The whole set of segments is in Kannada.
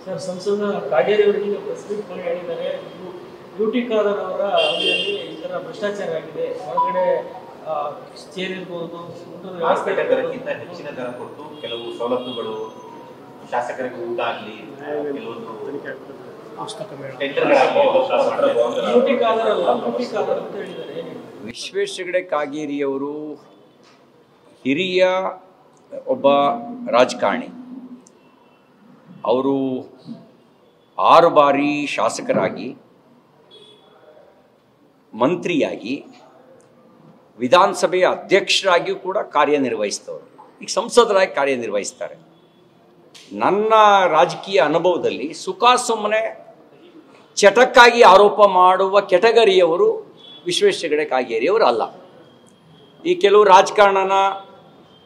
ಸರ್, ಸಂಸದ ಕಾಗೇರಿ ಅವರಿಗೆ ಪ್ರೆಸ್ ಮೀಟ್ ಮಾಡಿ ಹೇಳಿದ್ದಾರೆ, ಯುಟಿ ಖಾದರ್ ಅವರ ಅವಧಿಯಲ್ಲಿ ಈ ಥರ ಭ್ರಷ್ಟಾಚಾರ ಆಗಿದೆ, ಹೊರಗಡೆ ಚೇರ್ ಇರ್ಬೋದು, ದರಕ್ಕಿಂತ ಹೆಚ್ಚಿನ ದರ ಕೊಟ್ಟು ಕೆಲವು ಸವಲತ್ತುಗಳು ಶಾಸಕರಿಗೆ ಊಟ ಆಗಲಿ ಕೆಲವೊಂದು ಯುಟಿ ಖಾದರ್ ಅಲ್ಲ, ಯುಟಿ ಖಾದರ್ ಅಂತ ಹೇಳಿದ್ದಾರೆ. ವಿಶ್ವೇಶ್ವರ ಹೆಗಡೆ ಕಾಗೇರಿಯವರು ಹಿರಿಯ ಒಬ್ಬ ರಾಜಕಾರಣಿ. ಅವರು 6 ಬಾರಿ ಶಾಸಕರಾಗಿ, ಮಂತ್ರಿಯಾಗಿ, ವಿಧಾನಸಭೆಯ ಅಧ್ಯಕ್ಷರಾಗಿಯೂ ಕೂಡ ಕಾರ್ಯನಿರ್ವಹಿಸಿದವರು. ಈಗ ಸಂಸದರಾಗಿ ಕಾರ್ಯನಿರ್ವಹಿಸ್ತಾರೆ. ನನ್ನ ರಾಜಕೀಯ ಅನುಭವದಲ್ಲಿ ಸುಖ ಸುಮ್ಮನೆ ಚಟಕ್ಕಾಗಿ ಆರೋಪ ಮಾಡುವ ಕೆಟಗರಿಯವರು ವಿಶ್ವೇಶ್ವರ ಹೆಗಡೆ ಕಾಗೇರಿಯವರು ಅಲ್ಲ. ಈ ಕೆಲವು ರಾಜಕಾರಣನ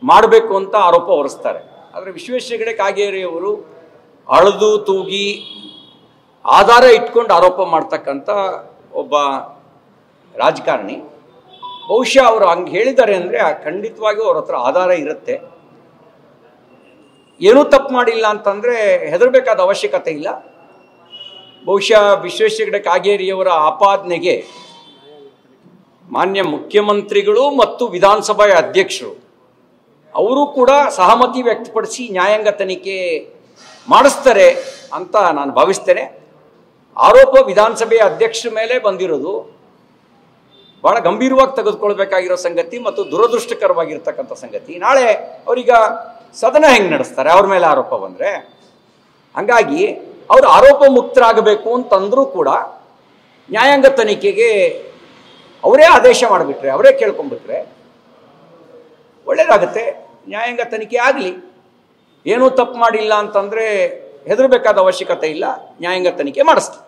ಮಾಡಬೇಕು ಅಂತ ಆರೋಪ ಹೊರಿಸ್ತಾರೆ. ಆದರೆ ವಿಶ್ವೇಶ್ವರ ಹೆಗಡೆ ಕಾಗೇರಿಯವರು ಅಳದು ತೂಗಿ ಆಧಾರ ಇಟ್ಕೊಂಡು ಆರೋಪ ಮಾಡ್ತಕ್ಕಂಥ ಒಬ್ಬ ರಾಜಕಾರಣಿ. ಬಹುಶಃ ಅವರು ಹಂಗೆ ಹೇಳಿದ್ದಾರೆ ಅಂದರೆ ಖಂಡಿತವಾಗಿಯೂ ಅವ್ರ ಹತ್ರ ಆಧಾರ ಇರುತ್ತೆ. ಏನೂ ತಪ್ಪು ಮಾಡಿಲ್ಲ ಅಂತಂದರೆ ಹೆದರಬೇಕಾದ ಅವಶ್ಯಕತೆ ಇಲ್ಲ. ಬಹುಶಃ ವಿಶ್ವೇಶ್ವರ ಹೆಗಡೆ ಕಾಗೇರಿಯವರ ಆಪಾದನೆಗೆ ಮಾನ್ಯ ಮುಖ್ಯಮಂತ್ರಿಗಳು ಮತ್ತು ವಿಧಾನಸಭೆಯ ಅಧ್ಯಕ್ಷರು ಅವರು ಕೂಡ ಸಹಮತಿ ವ್ಯಕ್ತಪಡಿಸಿ ನ್ಯಾಯಾಂಗ ತನಿಖೆ ಮಾಡಿಸ್ತಾರೆ ಅಂತ ನಾನು ಭಾವಿಸ್ತೇನೆ. ಆರೋಪ ವಿಧಾನಸಭೆಯ ಅಧ್ಯಕ್ಷರ ಮೇಲೆ ಬಂದಿರೋದು ಭಾಳ ಗಂಭೀರವಾಗಿ ತೆಗೆದುಕೊಳ್ಬೇಕಾಗಿರೋ ಸಂಗತಿ ಮತ್ತು ದುರದೃಷ್ಟಕರವಾಗಿರ್ತಕ್ಕಂಥ ಸಂಗತಿ. ನಾಳೆ ಅವರೀಗ ಸದನ ಹೆಂಗೆ ನಡೆಸ್ತಾರೆ ಅವ್ರ ಮೇಲೆ ಆರೋಪ ಬಂದರೆ? ಹಾಗಾಗಿ ಅವರು ಆರೋಪ ಮುಕ್ತರಾಗಬೇಕು ಅಂತಂದರೂ ಕೂಡ ನ್ಯಾಯಾಂಗ ತನಿಖೆಗೆ ಅವರೇ ಆದೇಶ ಮಾಡಿಬಿಟ್ರೆ, ಅವರೇ ಕೇಳ್ಕೊಂಡ್ಬಿಟ್ರೆ ಒಳ್ಳೆಯದಾಗತ್ತೆ. ನ್ಯಾಯಾಂಗ ತನಿಖೆ ಆಗಲಿ. ಏನೂ ತಪ್ಪು ಮಾಡಿಲ್ಲ ಅಂತಂದರೆ ಹೆದರಬೇಕಾದ ಅವಶ್ಯಕತೆ ಇಲ್ಲ. ನ್ಯಾಯಾಂಗ ತನಿಖೆ ಮಾಡಿಸ್ತೀವಿ.